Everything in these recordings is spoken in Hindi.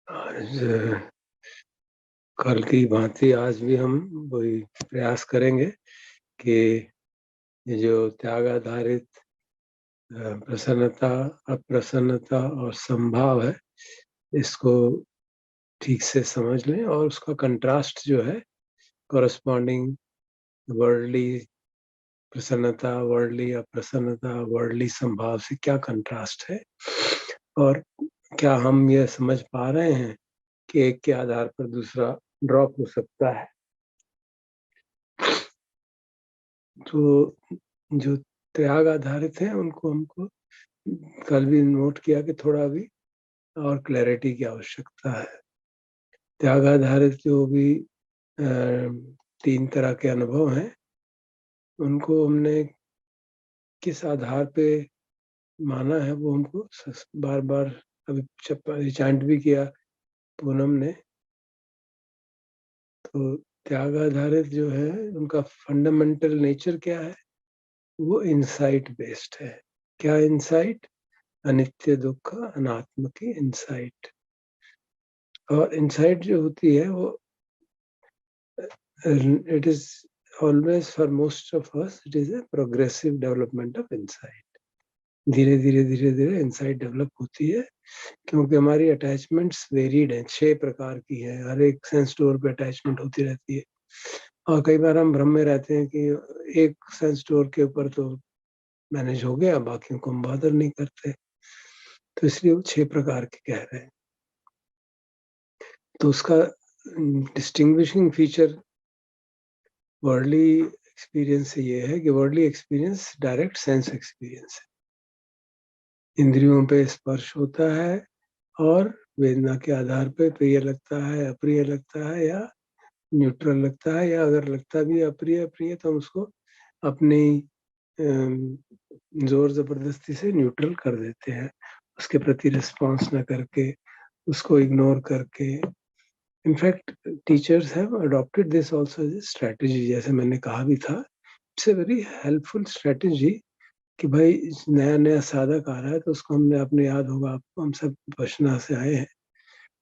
आज कल की भांति आज भी हम वही प्रयास करेंगे कि ये जो त्याग आधारित प्रसन्नता, अप्रसन्नता और संभाव है, इसको ठीक से समझ लें और उसका कंट्रास्ट जो है कॉरस्पॉन्डिंग वर्ल्डली प्रसन्नता, वर्ल्डली अप्रसन्नता, वर्ल्डली संभाव से क्या कंट्रास्ट है और क्या हम ये समझ पा रहे हैं कि एक के आधार पर दूसरा ड्रॉप हो सकता है। तो जो त्याग आधारित है उनको हमको कल भी नोट किया कि थोड़ा भी और क्लैरिटी की आवश्यकता है। त्याग आधारित जो भी 3 तरह के अनुभव हैं, उनको हमने किस आधार पे माना है वो हमको बार बार अभी चैंट भी किया पूनम ने। तो त्याग आधारित जो है उनका फंडामेंटल नेचर क्या है, वो इनसाइट बेस्ड है। क्या इनसाइट? अनित्य दुख अनात्म की इनसाइट। और इनसाइट जो होती है वो it is always for most of us it is a progressive development of insight. धीरे धीरे धीरे धीरे इनसाइट डेवलप होती है क्योंकि हमारी अटैचमेंट्स वेरिड हैं, 6 प्रकार की है। हर एक सेंस डोर पे अटैचमेंट होती रहती है और कई बार हम भ्रम में रहते हैं कि एक सेंस डोर के ऊपर तो मैनेज हो गया, बाकियों को हम बॉदर नहीं करते। तो इसलिए वो 6 प्रकार के कह रहे हैं। तो उसका डिस्टिंग्विशिंग फीचर वर्ल्डली एक्सपीरियंस से ये है कि worldly experience direct sense experience है। इंद्रियों पे स्पर्श होता है और वेदना के आधार पे प्रिय लगता है, अप्रिय लगता है या न्यूट्रल लगता है, या अगर लगता भी अप्रिय प्रिय तो हम उसको अपनी जोर जबरदस्ती से न्यूट्रल कर देते हैं, उसके प्रति रिस्पॉन्स न करके, उसको इग्नोर करके। In fact teachers have adopted this also as a strategy, जैसे मैंने कहा भी था। It's a very helpful strategy कि भाई नया नया साधक आ रहा है तो उसको हमने, आपने याद होगा आपको, हम सब बचना से आए हैं।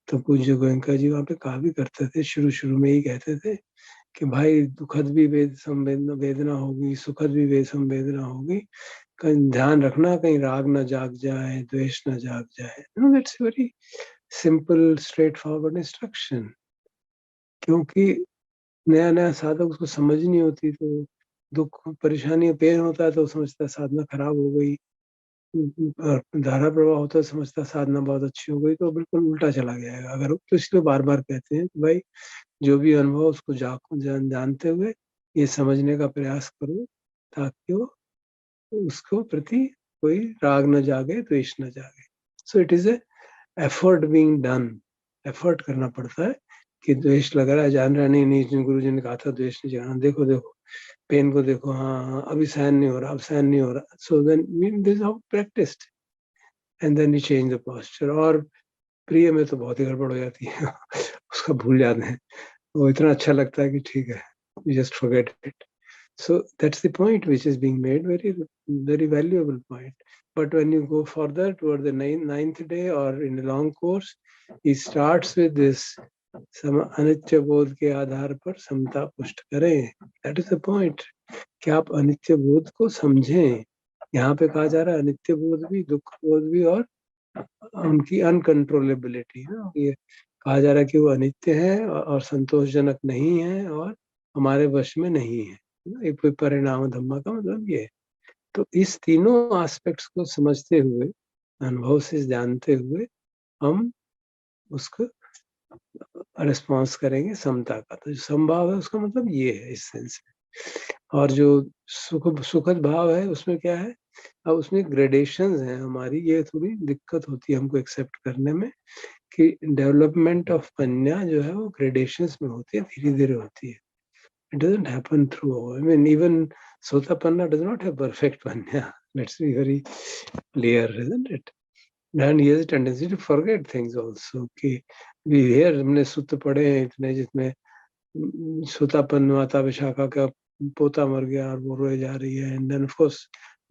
तो पूज्य गोयंका जी वहाँ पे कहा भी करते थे, शुरू शुरू में ही कहते थे कि भाई दुखद भी वेद संवेदना वेदना होगी, सुखद भी वेद संवेदना होगी, कहीं ध्यान रखना कहीं राग न जाग जाए, द्वेष न जाग जाए। That's very simple straight forward instruction. क्योंकि नया नया साधक उसको समझ नहीं होती, तो दुख परेशानी पेन होता है तो समझता है साधना खराब हो गई, और धारा प्रवाह होता है समझता है साधना बहुत अच्छी हो गई, तो बिल्कुल उल्टा चला गया अगर। तो इसलिए बार बार कहते हैं कि भाई जो भी अनुभव उसको जानते हुए ये समझने का प्रयास करो ताकि वो उसको प्रति कोई राग न जागे, द्वेष न जागे। So it is a effort being done. Effort करना पड़ता है कि द्वेष लग रहा है, जान रहा नहीं, नहीं गुरु जी ने कहा था द्वेष नहीं जगाना, देखो देखो पेन को देखो, हाँ हाँ अभी सहन नहीं हो रहा, अब सहन नहीं हो रहा। So then this how practised and then you change the posture. और प्रिय में तो बहुत ही गड़बड़ हो जाती है उसका भूल जाते हैं, वो इतना अच्छा लगता है कि ठीक है, you just forget it. So that's the point which is being made, very very valuable point. But when you go further toward the ninth day or in a long course, he starts with this अनित्य बोध के आधार पर समता पुष्ट करें। That is the point कि आप अनित्य बोध को समझें। यहाँ पे कहा जा रहा है अनित्य बोध भी, दुख बोध भी और उनकी अनकंट्रोलेबिलिटी है। ये कहा जा रहा है कि वो अनित्य है और संतोषजनक नहीं है और हमारे वश में नहीं है। एक परिणाम धम्मा का मतलब ये है। तो इस तीनों एस्पेक्ट्स को समझते हुए, अनुभव से जानते हुए, हम उसको रिस्पॉन्स करेंगे समता का। तो जो संभाव है उसका मतलब ये है इस सेंस में। और जो सुखद भाव है उसमें क्या है, अब उसमें ग्रेडेशंस हैं हमारी, ये थोड़ी दिक्कत होती है हमको एक्सेप्ट करने में कि डेवलपमेंट ऑफ पन्या जो है वो ग्रेडेशंस में होती है, धीरे धीरे होती है। It doesn't happen through, I mean, even Sotapanna does not have perfect panya. Let's be very clear, isn't it? And he has a tendency to forget things also. कि we hear हमने सूत्र पढ़े हैं इतने जिसमें सुतापन माता विशाखा का पोता मर गया और वो रोए जा रही है, and then of course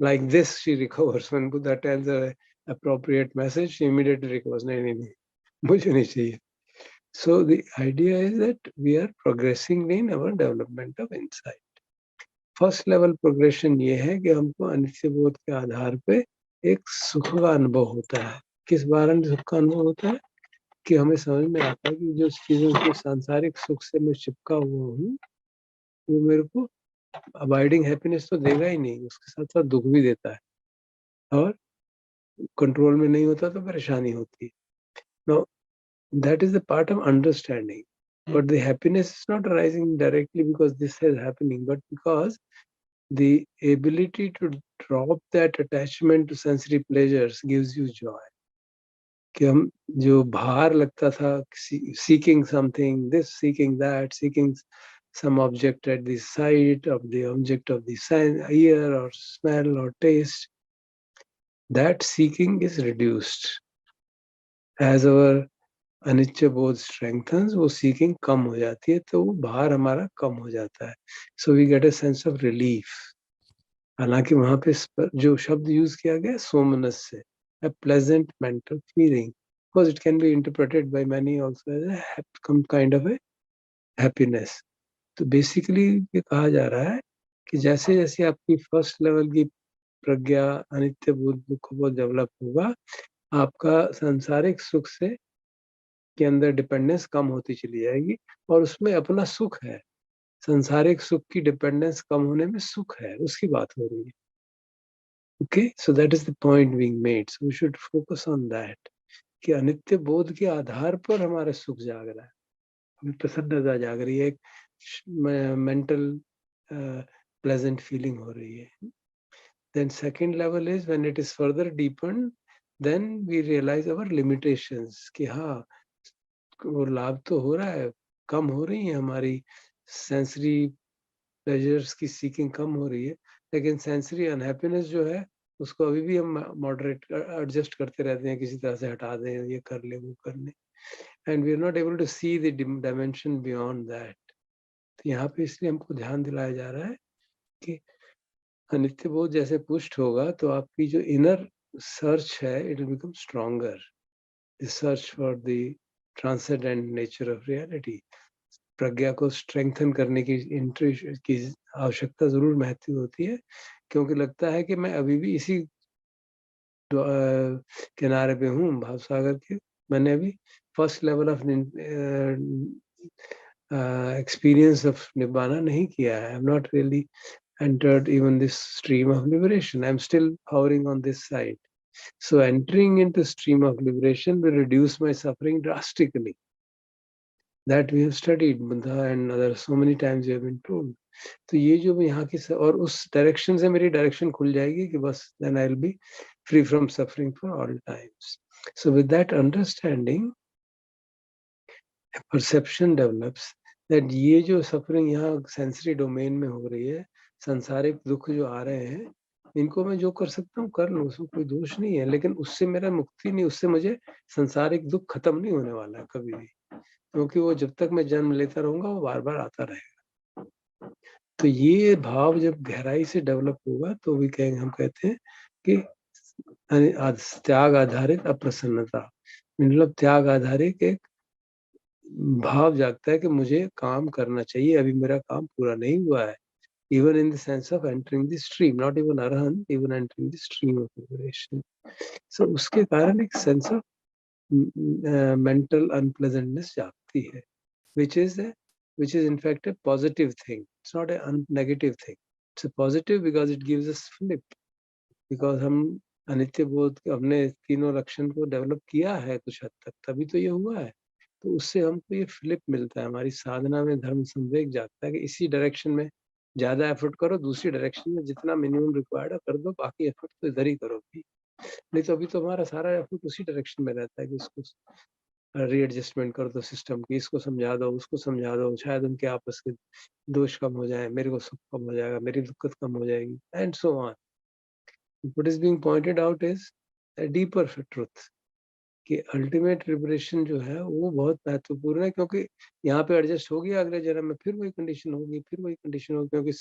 like this she recovers when Buddha tells her appropriate message, she immediately recovers, नहीं नहीं नहीं मुझे नहीं चाहिए, So the idea is that we are progressing in our development of insight. First level progression ये है कि हमको अनित्य बोध के आधार पे एक सुख का अनुभव होता है। किस बारे में सुख का अनुभव होता है कि हमें समझ में आता है कि जो चीजों के सांसारिक सुख से मैं चिपका हुआ हूँ वो मेरे को अबाइडिंग हैप्पीनेस तो देगा ही नहीं, उसके साथ साथ दुख भी देता है और कंट्रोल में नहीं होता तो परेशानी होती है। Now that is the part of understanding, but the happiness is not arising directly because this is happening, but because the ability to drop that attachment to sensory pleasures gives you joy. कि हम जो भार लगता था seeking something, this seeking that, seeking some object at the sight of the object of the ear or smell or taste, that seeking is reduced as our अनित्य बोध स्ट्रेंथन्स, वो सीकिंग कम हो जाती है तो वो भार हमारा कम हो जाता है। So we get a sense of relief. हालांकि वहां पे जो शब्द यूज किया गया सोमनस से, a pleasant mental feeling, because it can be interpreted by many also as some kind of a happiness. तो बेसिकली ये कहा जा रहा है कि जैसे जैसे आपकी फर्स्ट लेवल की प्रज्ञा अनित्य बोध दुख बोध डेवलप होगा, आपका सांसारिक सुख से के अंदर डिपेंडेंस कम होती चली जाएगी और उसमें अपना सुख है। संसारिक सुख की डिपेंडेंस कम होने में सुख है, उसकी बात हो रही है। Okay, so that is the point being made, so we should focus on that कि अनित्य बोध के आधार पर हमारा सुख जाग रहा है, हमें प्रसन्नता जाग रही है, एक मेंटल प्लेजेंट फीलिंग हो रही है। Then second level is when it is further deepen, then we realise our limitations कि हाँ वो लाभ तो हो रहा है, कम हो रही है हमारी सेंसरी प्लेजर्स की सीकिंग कम हो रही है, लेकिन सेंसरी अनहैप्पीनेस जो है उसको अभी भी हम मॉडरेट एडजस्ट करते रहते हैं, किसी तरह से हटा दें, ये कर ले वो कर ले, and we are not able to see the dimension beyond that. तो यहाँ पे इसलिए हमको ध्यान दिलाया जा रहा है कि अनित्य बोध जैसे पुष्ट होगा तो आपकी जो इनर सर्च है it will become stronger, the search for the transcendent nature of reality. प्रज्ञा को स्ट्रेंथन करने की इंटरेस्ट की आवश्यकता जरूर महत्व होती है, क्योंकि लगता है कि मैं अभी भी इसी किनारे पे हूँ भाव सागर के, मैंने अभी first level of experience of निब्बाना नहीं किया है। I am not really entered even this stream of liberation. I'm still hovering on this side. So entering into stream of liberation will reduce my suffering drastically. That we have studied, Buddha and others, so many times we have been told. तो ये जो मैं यहाँ की और उस डायरेक्शन से मेरी डायरेक्शन खुल जाएगी कि बस then I'll be free from suffering for all times. So with that understanding, a perception develops that ये जो suffering यहाँ sensory domain में हो रही है, संसारिक दुख जो आ रहे हैं, इनको मैं जो कर सकता हूँ कर लूँ, उसमें कोई दोष नहीं है, लेकिन उससे मेरा मुक्ति नहीं, उससे मुझे संसारिक दुख खत्म नहीं होने वाला है कभी भी, क्योंकि वो जब तक मैं जन्म लेता रहूंगा वो बार बार आता रहेगा। तो ये भाव जब गहराई से डेवलप होगा तो भी कहेंगे, हम कहते हैं कि त्याग आधारित अप्रसन्नता, मतलब त्याग आधारित एक भाव जागता है कि मुझे काम करना चाहिए, अभी मेरा काम पूरा नहीं हुआ है, even in the sense of entering the stream, not even arahant, even entering the stream of liberation. So उसके कारण एक sense of mental unpleasantness जागती है, which is in fact a positive thing. It's not a negative thing. It's a positive because it gives us flip. Because हम अनित्य बोध हमने तीनों लक्षण को डेवलप किया है कुछ हद तक, तभी तो ये हुआ है। तो उससे हमको ये फ्लिप मिलता है, हमारी साधना में धर्म संवेग जागता है कि इसी डायरेक्शन में ज्यादा एफर्ट करो, दूसरी डायरेक्शन में जितना मिनिमम रिक्वायर्ड है कर दो, बाकी एफर्ट तो इधर ही करो भी। नहीं तो अभी तो हमारा सारा एफर्ट उसी डायरेक्शन में रहता है कि इसको रीएडजस्टमेंट कर दो सिस्टम की, इसको समझा दो, उसको समझा दो, शायद उनके आपस के दोष कम हो जाए, मेरे को सुख कम हो जाएगा, मेरी दिक्कत कम हो जाएगी, and so on. What is being pointed out is a deeper truth कि अल्टीमेट लिबरेशन जो है वो बहुत महत्वपूर्ण है, क्योंकि यहाँ पे एडजस्ट हो गया, अगले जन्म में फिर वही कंडीशन होगी, फिर वही कंडीशन होगी, क्योंकि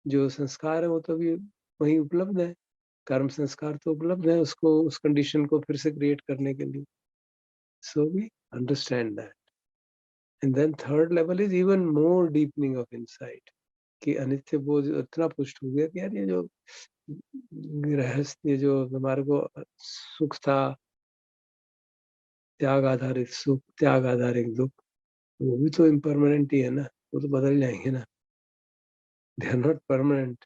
जो संस्कार है वो तो भी वही उपलब्ध है, कर्म संस्कार तो उपलब्ध है उसको उस कंडीशन को फिर से क्रिएट करने के लिए। So we understand that. And then third level is even more deepening of insight कि अनित्य बोध इतना पुष्ट हो गया कि यार ये जो गृहस्थ, ये जो हमारे को सुख था, त्याग आधारित सुख, त्याग आधारित दुख, वो भी तो इम्परमानेंट ही है ना, वो तो बदल जाएंगे ना. They are not permanent,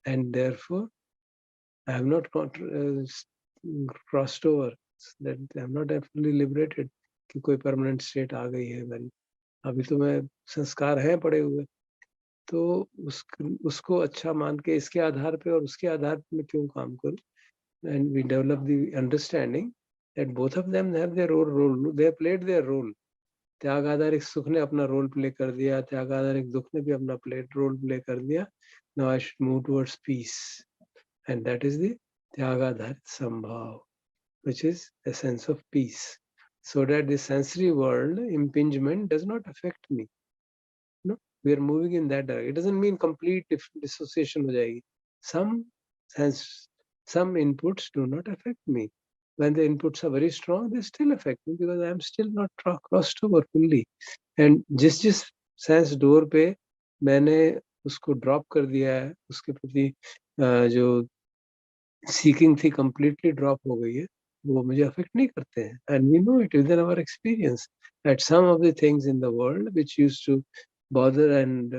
and therefore I have not crossed over. That I am not fully liberated कि कोई परमानेंट स्टेट आ गई है मेरी. अभी तो मैं संस्कार हैं पड़े हुए, तो उसको अच्छा मान के इसके आधार पे और उसके आधार पे मैं क्यों काम करूं. And we develop the understanding that both of them have their own role. They have played their role. त्याग आधारित सुख ने अपना रोल प्ले कर दिया, त्याग आधारित दुख ने भी अपना रोल प्ले कर दिया. Now I should move towards peace, and that is the त्याग आधारित संभाव, which is a sense of peace, so that the sensory world impingement does not affect me. No, we are moving in that direction. It doesn't mean complete dissociation हो जाएगी. Some inputs do not affect me. When the inputs are very strong, they still affect me because I am still not crossed over fully. And जिस सेंस डोर पे मैंने उसको ड्रॉप कर दिया है, उसके प्रति जो सीकिंग थी कंप्लीटली ड्रॉप हो गई है, वो मुझे अफेक्ट नहीं करते हैं. And we know it within our experience that some of the things in the world which used to bother and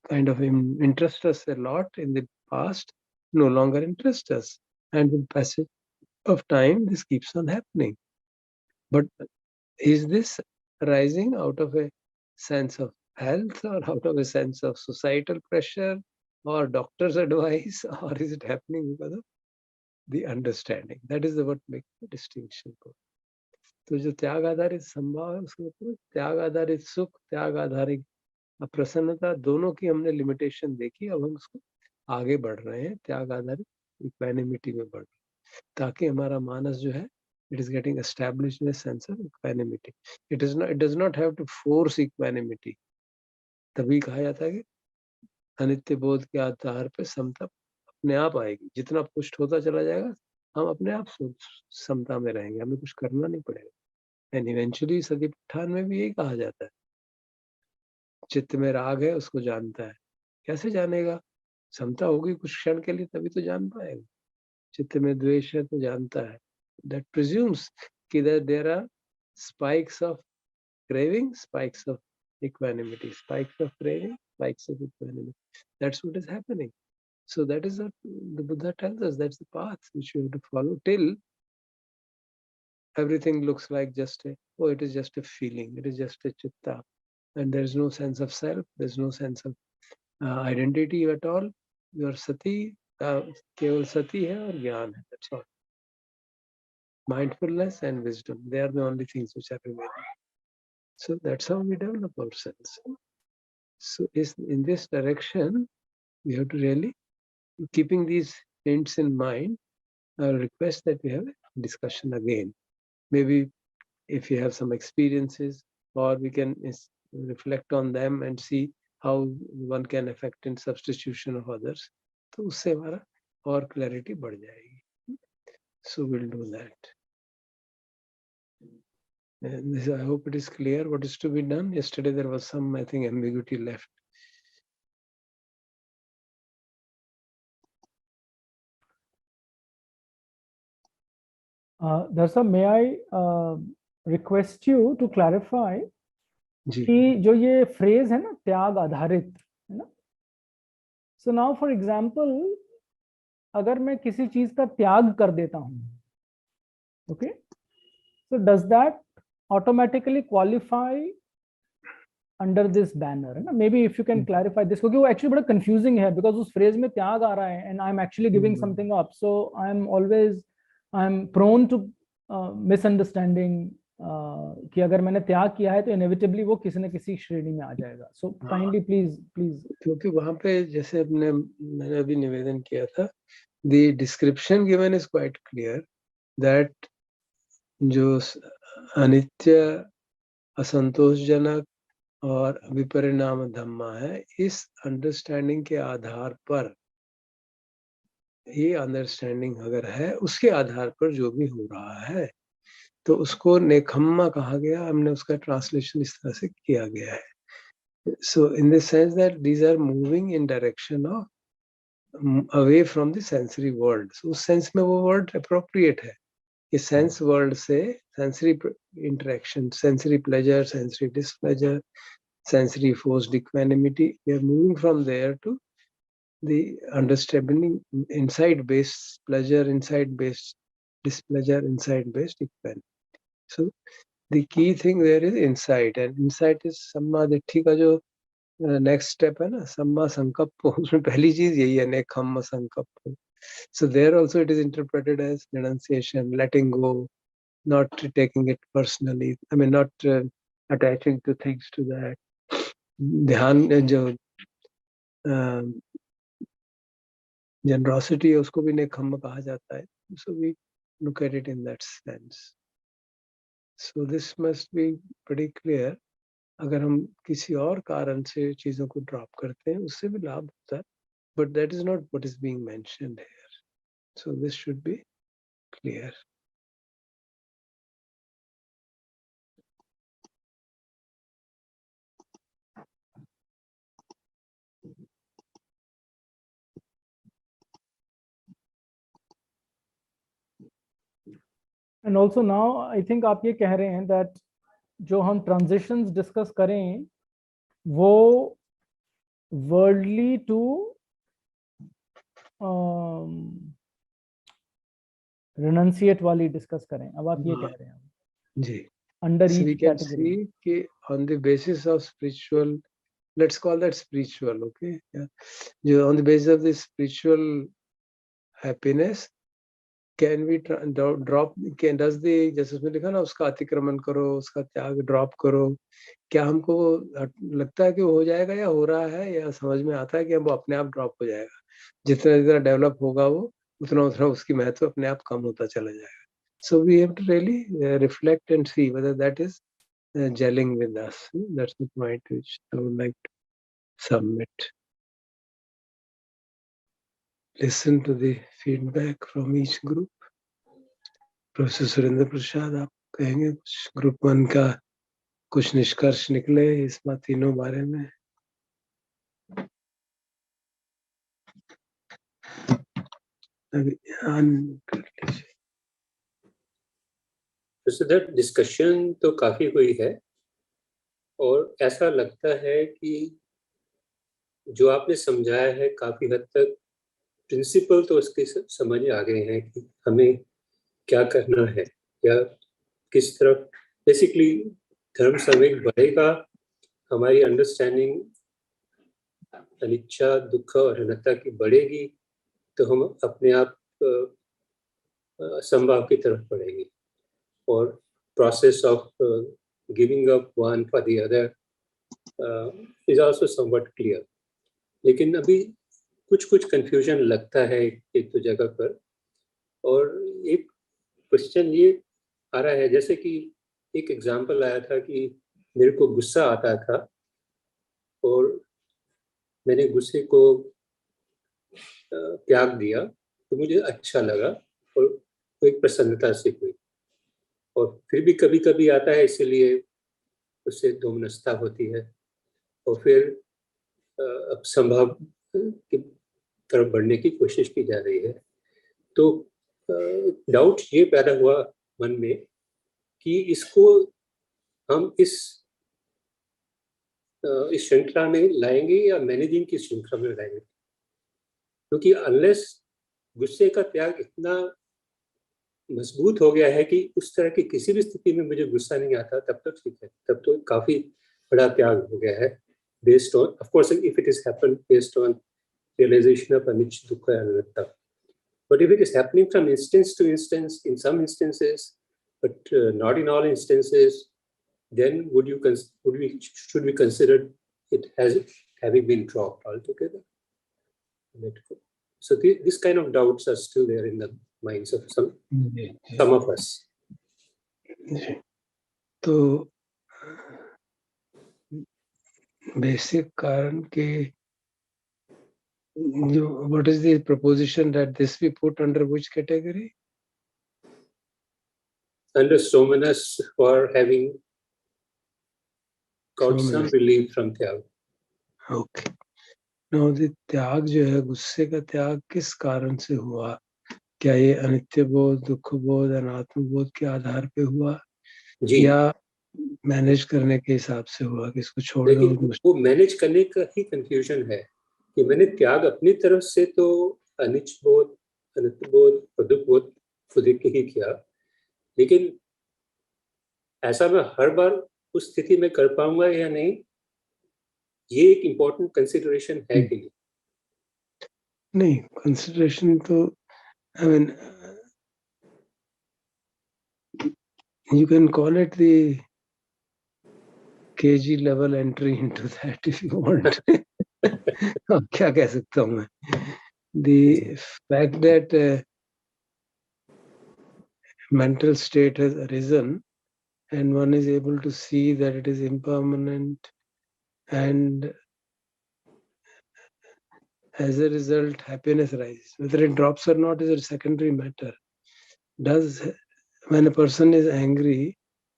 kind of interest us a lot in the past no longer interest us, and with passage of time this keeps on happening. But is this arising out of a sense of health or out of a sense of societal pressure or doctor's advice, or is it happening because of the understanding? That is what makes the distinction. तो जो त्याग आधारित संभाव है उसके ऊपर त्याग आधारित सुख, त्याग आधारित प्रसन्नता, दोनों की हमने लिमिटेशन देखी. अब हम उसको आगे बढ़ रहे हैं, त्याग आधारित इक्वानिमिटी में बढ़ रहे हैं, ताकि हमारा मानस जो है it is getting established in a sense of equanimity. It does not have to force equanimity. तभी कहा जाता है कि अनित्य बोध के आधार पे समता अपने आप आएगी. जितना पुष्ट होता चला जाएगा हम अपने आप समता में रहेंगे, हमें कुछ करना नहीं पड़ेगा. एंड इवेंचुअली सती पठान में भी यही कहा जाता है, चित्त में राग है उसको जानता है. कैसे जानेगा? समता होगी कुछ क्षण के लिए तभी तो जान पाएगा. चित्त में द्वेष है तो जानता है. That presumes कि there are spikes of craving, spikes of equanimity, spikes of craving, spikes of equanimity. That's what is happening. So that is what the Buddha tells us. That's the path which we have to follow till everything looks like just it is just a feeling, it is just a chitta, and there is no sense of self, there is no sense of identity at all. Your sati, केवल sati है और ज्ञान है. That's all. Mindfulness and wisdom, they are the only things which are remaining. So that's how we develop ourselves. So in this direction, we have to really, keeping these hints in mind, I request that we have a discussion again. Maybe if you have some experiences, or we can reflect on them and see how one can affect in substitution of others. तो उससे हमारा और clarity बढ़ जाएगी. So we'll do that. And this, I hope it is clear what is to be done. Yesterday there was some, I think, ambiguity left. Darshan, may I request you to clarify जी. कि जो ये phrase है ना त्याग आधारित, है ना? So now for example, अगर मैं किसी चीज का त्याग कर देता हूँ, okay, so does that automatically qualify under this banner, है ना? Maybe if you can clarify this, क्योंकि वो actually बड़ा confusing है, because उस phrase में त्याग आ रहा है and I'm actually giving something up, so I'm prone to misunderstanding कि अगर मैंने त्याग किया है तो inevitably वो किसी न किसी श्रेणी में आ जाएगा. So kindly please. क्योंकि वहाँ पे जैसे मैंने अभी निवेदन किया था, the description given is quite clear that जो अनित्य, असंतोषजनक और विपरिणाम धम्मा है, इस अंडरस्टैंडिंग के आधार पर, ये अंडरस्टैंडिंग अगर है उसके आधार पर जो भी हो रहा है, तो उसको नेखम्मा कहा गया, हमने उसका ट्रांसलेशन इस तरह से किया गया है. So in the sense that these are moving in direction of away from the sensory world. So उस सेंस में वो वर्ड appropriate है कि सेंस वर्ल्ड से sensory interaction, sensory pleasure, sensory displeasure, sensory forced equanimity, we are moving from there to the understanding inside based pleasure, inside based displeasure, inside based equanimity. So the key thing there is insight, and insight is samma ditti का जो next step है ना, samma sankalpa, उसमें पहली चीज यही है, nekhamma sankalpa. So there also it is interpreted as renunciation, letting go, not taking it personally, I mean not attaching to things to that. ध्यान जो generosity है उसको भी नेकम्मा कहा जाता है. So we look at it in that sense. So this must be pretty clear. अगर हम किसी और कारण से चीजों को ड्रॉप करते हैं उससे भी लाभ होता है, but that is not what is being mentioned here. So this should be clear. And also now I think आप ये कह रहे हैं दैट जो हम ट्रांजिशंस डिस्कस करें वो वर्ल्डली टू रिनंसिएट वाली डिस्कस करें. अब आप ये कह रहे हैं जी. Under So we each can category. see कि on the basis of spiritual, let's call that spiritual, okay? Yeah. जो on the basis of the spiritual happiness, can we drop, can does the, जैसे उसमें लिखा ना, उसका अतिक्रमण करो, उसका त्याग ड्रॉप करो, क्या हमको लगता है कि वो हो जाएगा या हो रहा है, या समझ में आता है कि वो अपने आप ड्रॉप हो जाएगा? जितना जितना डेवलप होगा वो उतना उतना उसकी महत्व अपने आप कम होता चला जाएगा. So we have to really reflect and see whether that is gelling with us. That's the point which I would like to submit. Listen to the feedback from each group. Professor Surendra Prasad, आप कहेंगे कुछ ग्रुप 1 का कुछ निष्कर्ष निकले इस बात तीनों बारे में? अभी कर लीजिए. डिस्कशन तो काफी हुई है और ऐसा लगता है कि जो आपने समझाया है काफी हद तक प्रिंसिपल तो उसके समझ आ गए हैं कि हमें क्या करना है या किस तरफ. बेसिकली धर्म सामयिक बढ़ेगा, हमारी अंडरस्टैंडिंग अनिच्छा, दुख और अनंतता की बढ़ेगी, तो हम अपने आप संभाव की तरफ बढ़ेंगे. और process of giving up one for the other is also somewhat clear. लेकिन अभी कुछ कुछ कंफ्यूजन लगता है एक दो जगह पर. और एक क्वेश्चन ये आ रहा है, जैसे कि एक एग्जांपल आया था कि मेरे को गुस्सा आता था और मैंने गुस्से को त्याग दिया तो मुझे अच्छा लगा और एक प्रसन्नता से हुई. और फिर भी कभी कभी आता है, इसीलिए उससे दोमनस्ता होती है और फिर अब संभव की तरफ बढ़ने की कोशिश की जा रही है. तो डाउट ये पैदा हुआ मन में कि इसको हम इस श्रृंखला में लाएंगे या मैनेजिंग की श्रृंखला में लाएंगे. क्योंकि अनलेस गुस्से का त्याग इतना मजबूत हो गया है कि उस तरह की किसी भी स्थिति में मुझे गुस्सा नहीं आता, तब तो ठीक है, तब तो काफी बड़ा त्याग हो गया है. Based on, of course, if it is happen based on realization of anicca, dukkha and anatta. But if it is happening from instance to instance, in some instances, but not in all instances, then should we consider it as having been dropped altogether? So this kind of doubts are still there in the minds of some of us. तो बेसिक कारण के what is the proposition that this be put under which category? under Somanas for having got some relief from त्याग. Okay. Now the त्याग जो है, गुस्से का त्याग किस कारण से हुआ? क्या ये अनित्य बोध, दुख बोध, अनात्म बोध के आधार पे हुआ जी, या मैनेज करने के हिसाब से हुआ कि इसको छोड़ दो? लेकिन वो मैनेज करने का ही कंफ्यूजन है कि मैंने त्याग अपनी तरफ से तो अनिच बोध, अनित्य बोध, दुख बोध खुद ही किया, लेकिन ऐसा मैं हर बार उस स्थिति में कर पाऊंगा या नहीं, ये एक इम्पोर्टेंट कंसिडरेशन है कि नहीं? नहीं, कंसिडरेशन तो I mean, you can call it the KG level entry into that if you want. अब क्या कह सकता हूँ मैं? The fact that mental state has arisen and one is able to see that it is impermanent and as a result happiness rises. Whether it drops or not is a secondary matter. When a person is angry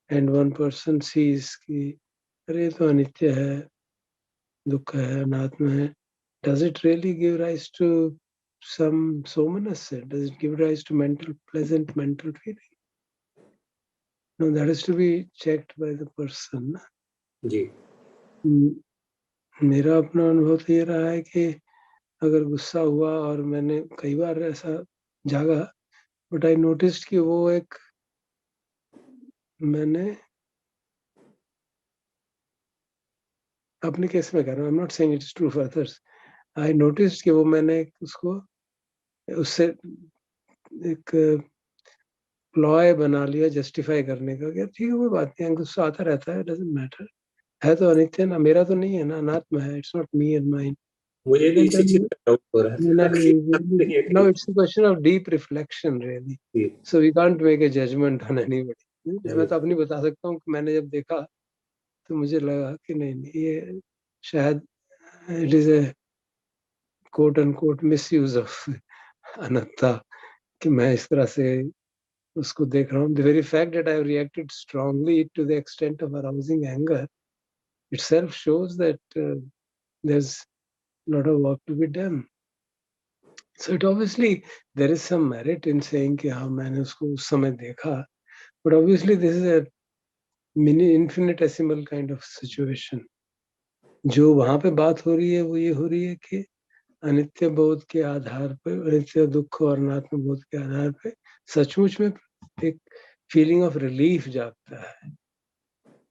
and one person sees कि अरे तो अनित्य है, दुख है, अनात्म है, does it really give rise to some somanasya? Does it give rise to pleasant mental feeling? No, that has to be checked by the person. जी, मेरा अपना अनुभव तो ये रहा है कि अगर गुस्सा हुआ और मैंने कई बार ऐसा जागा, बट आई नोटिस्ड कि वो एक मैंने अपने केस में कह रहा हूँ, I am not saying it is true for others, I noticed कि वो मैंने उसको उससे एक प्लॉय बना लिया जस्टिफाई करने का, कि ठीक है कोई बात नहीं, गुस्सा आता रहता है, डजंट मैटर, है तो अनित्य ना, मेरा तो नहीं है ना, अनात्म है, it's not me and mine. मुझे भी इसी चीज का डाउट हो रहा था कि No, it's a question of deep reflection really. So we can't make a judgment on anybody. मैं तो अपनी बता सकता हूँ कि मैंने जब देखा तो मुझे लगा कि नहीं, ये शायद it is a quote unquote misuse of अनंता, कि मैं इस तरह से उसको देख रहा हूँ. The very fact that I have reacted strongly to the extent of arousing anger itself shows that there's a lot of work to be done. So it obviously there is some merit in saying कि हाँ मैंने उसको उस समय देखा, but obviously this is a mini infinitesimal kind of situation. जो वहाँ पे बात हो रही है वो ये हो रही है कि अनित्य बोध के आधार पर, अनित्य दुख और अनात्म बोध के आधार पे सचमुच में एक फीलिंग ऑफ रिलीफ जागता है.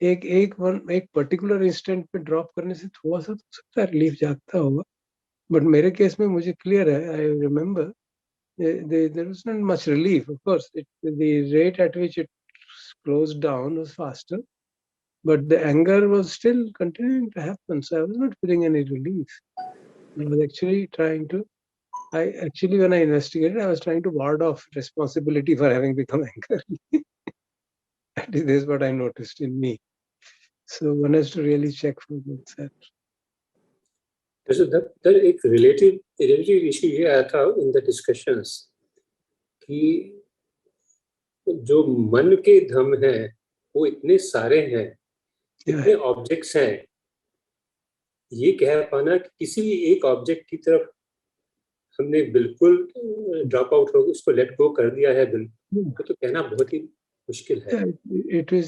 एक पर्टिकुलर इंस्टेंट पे ड्रॉप करने से थोड़ा सा तो सकता है रिलीफ जागता होगा, बट मेरे केस में मुझे क्लियर है, I remember there was not much relief. Of course, the rate at which it closed down was faster, but the anger was still continuing to happen. So I was not feeling any relief. I was actually when I investigated, I was trying to ward off responsibility for having become angry. This is what I noticed in me. So one has to really check for both sides. एक रिलेटिव इशू ये आया था इन द डिस्कशंस कि जो मन के धम हैं वो इतने सारे हैं, इतने ऑब्जेक्ट्स हैं, ये कह पाना कि किसी भी एक ऑब्जेक्ट की तरफ हमने बिल्कुल ड्रॉप आउट हो, उसको लेट गो कर दिया है बिल्कुल, तो कहना बहुत ही मुश्किल है.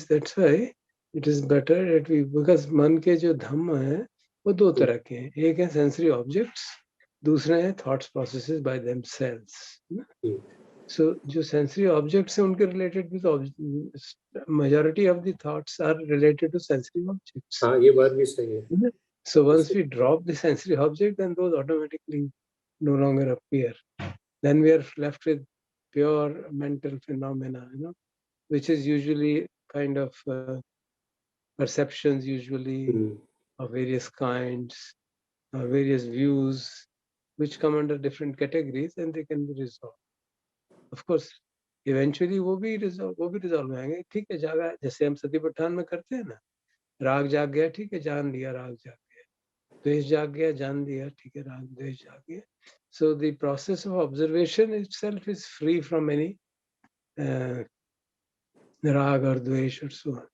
That's why it is better that because मन के जो धम्म है वो दो तरह के हैं, एक है सेंसरी ऑब्जेक्ट्स, दूसरे हैं thoughts processes by themselves. So जो सेंसरी ऑब्जेक्ट्स हैं उनके रिलेटेड भी तो majority of the thoughts are related to sensory objects. हाँ, ये बात भी सही है. So once we drop the sensory object, then those automatically no longer appear. Then we are left with pure mental phenomena, which is usually kind of perceptions, usually of various kinds, various views, which come under different categories, and they can be resolved. Of course, eventually वो भी resolve हो जाएंगे. ठीक है, जागा, जैसे हम सती पठान में करते हैं ना, राग जाग गया, ठीक है, जान लिया राग जाग गया, द्वेष जाग गया, जान लिया, ठीक है, राग द्वेष जाग गया. So the process of observation itself is free from any rag or dvesh or so on,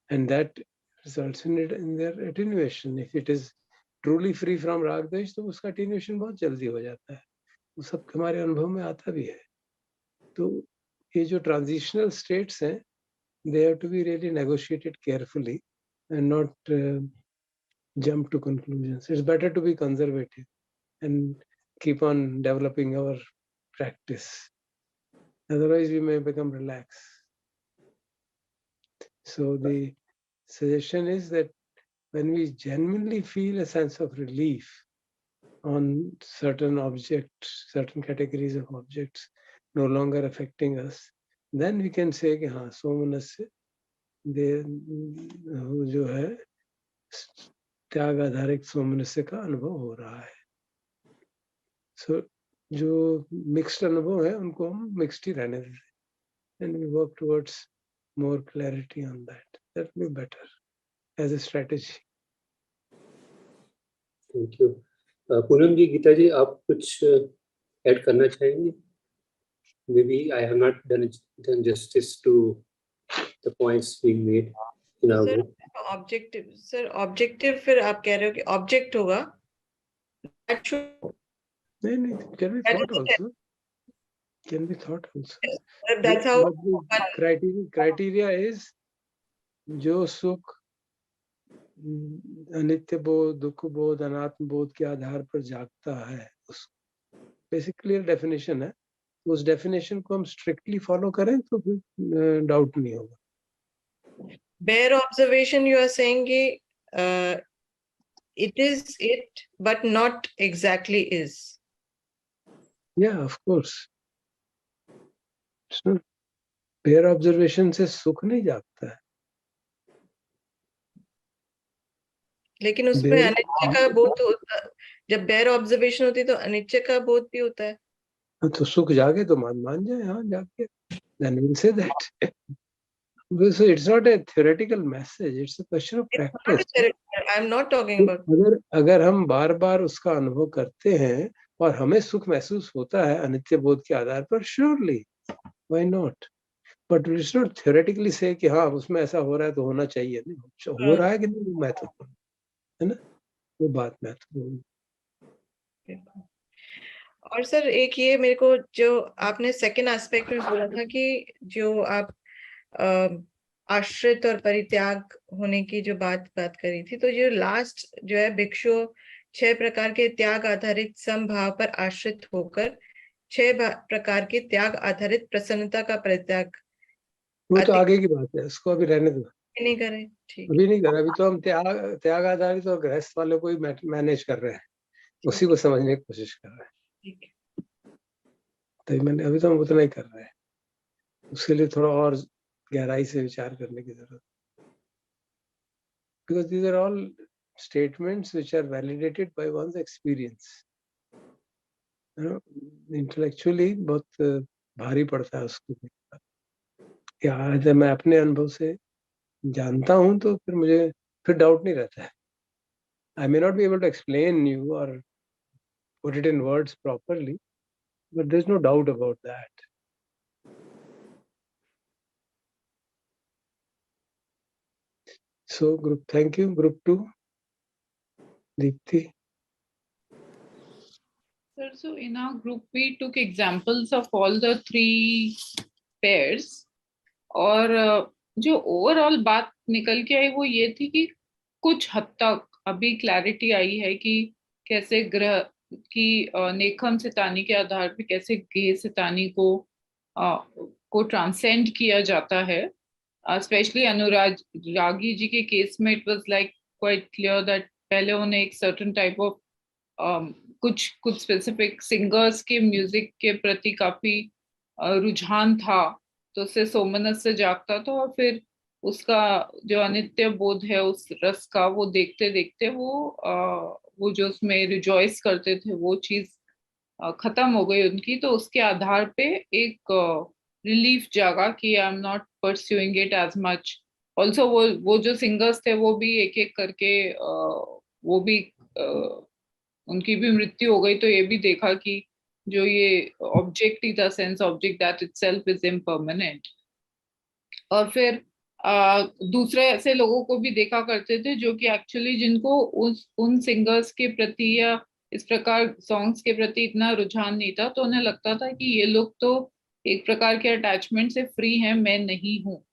and that results in their attenuation. If it is truly free from rag dvesh, तो उसका attenuation बहुत जल्दी हो जाता है. वो सब हमारे अनुभव में आता भी है. तो ये जो transitional states हैं, they have to be really negotiated carefully and not jump to conclusions. It's better to be conservative and keep on developing our practice. Otherwise, we may become relaxed. So the suggestion is that when we genuinely feel a sense of relief on certain objects, certain categories of objects no longer affecting us, then we can say कि हाँ सोमनस से जो है त्याग आधारित सोमनस्य का अनुभव हो रहा है. So जो mixed अनुभव है उनको हम mixed ही रहने देते हैं. And we work towards more clarity on that. That will be better as a strategy. Thank you. Poonam ji, Geeta ji, आप कुछ ऐड करना चाहेंगे? Maybe I have not done justice to the points being made in our group. Objective, sir, objective फिर आप कह रहे हो कि object होगा. That should. नहीं, can be thought also. Can be thought also. That's how. Criteria is जो सुख अनित्य बोध, दुख बोध, अनात्म बोध के आधार पर जागता है, उस बेसिकली डेफिनेशन है. उस डेफिनेशन को हम स्ट्रिक्टली फॉलो करें तो फिर डाउट नहीं होगा. Bare observation, you are saying it is it, but not exactly is. Yeah, of course. So, bare observation से सुख नहीं जागता है. लेकिन उसमें अनित्य का बोध होता है. जब bare observation होती है तो अनित्य का बोध भी होता है. तो सुख जागे तो मान जाए, हाँ जागे. Then we'll say that. So it's not a theoretical message. It's a question of practice. I'm not talking about. अगर हम बार बार उसका अनुभव करते हैं और हमें सुख महसूस होता है अनित्य बोध के आधार पर, surely, why not? But it's not theoretically say कि हाँ उसमें ऐसा हो रहा है तो होना चाहिए. नहीं हो रहा है कि नहीं, महत्वपूर्ण है ना, वो बात महत्वपूर्ण. और सर एक ये मेरे को जो आपने सेकंड एस्पेक्ट में बोला था कि जो आप आश्रित और परित्याग होने की जो बात करी थी, तो जो लास्ट जो है भिक्षु 6 प्रकार के त्याग आधारित समभाव पर आश्रित होकर 6 प्रकार के त्याग आधारित प्रसन्नता का परित्याग. वो तो आगे की बात है, उसको अभी रहने दो. नहीं करें, ठीक. अभी नहीं करें. अभी तो हम त्याग आधारित और गृहस्थ वालों को ही मैनेज कर रहे हैं, उसी को समझने की कोशिश कर रहे हैं. ठीक. तो मैंने अभी तो हम उतना ही कर रहे हैं. उसके लिए थोड़ा और गहराई से विचार करने की जरूरत. Because these are all statements which are validated by one's experience. You know, intellectually बहुत भारी पड़ता है उसको. क्या जब मैं अपने अनुभव से जानता हूँ तो फिर मुझे फिर डाउट नहीं रहता है. I may not be able to explain you or put it in words properly, but there's no doubt about that. So group, thank you. Group 2, Deepthi. Sir, so in our group we took examples of all the 3 pairs, और जो ओवरऑल बात निकल के आई वो ये थी कि कुछ हद तक अभी क्लैरिटी आई है कि कैसे ग्रह की नेखम सितानी के आधार पे कैसे गेह सितानी को ट्रांसेंड किया जाता है. स्पेशली अनुरागी जी के केस में it was like quite clear that पहले उन्हें एक सर्टेन टाइप ऑफ कुछ स्पेसिफिक सिंगर्स के म्यूजिक के प्रति काफी रुझान था, तो उससे सोमनस से जागता था, और फिर उसका जो अनित्य बोध है उस रस का वो देखते देखते वो जो उसमें रिजॉइस करते थे वो चीज खत्म हो गई उनकी. तो उसके आधार पे एक रिलीफ जागा कि I am not pursuing it as much. Also वो जो सिंगर्स थे वो भी एक एक करके वो भी उनकी भी मृत्यु हो गई. तो ये भी देखा कि जो ये ऑब्जेक्ट ही था, sense object, that itself is impermanent. और फिर दूसरे ऐसे लोगों को भी देखा करते थे जो कि एक्चुअली जिनको उन सिंगर्स के प्रति या इस प्रकार सॉन्ग्स के प्रति इतना रुझान नहीं था, तो उन्हें लगता था कि ये लोग तो एक प्रकार के अटैचमेंट से फ्री हैं, मैं नहीं हूँ।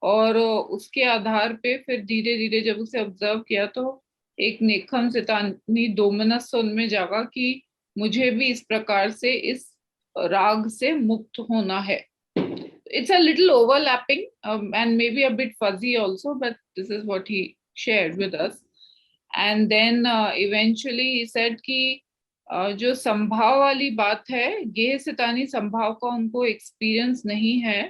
और उसके आधार पे फिर धीरे धीरे जब उसे ऑब्जर्व किया तो एक नेखम सितानी दोमनस उनमें जागा कि मुझे भी इस प्रकार से इस राग से मुक्त होना है। It's a little overlapping and maybe a bit fuzzy also, but this is what he shared with us. And then eventually he said कि जो संभाव वाली बात है, गेह सितानी संभाव का उनको एक्सपीरियंस नहीं है।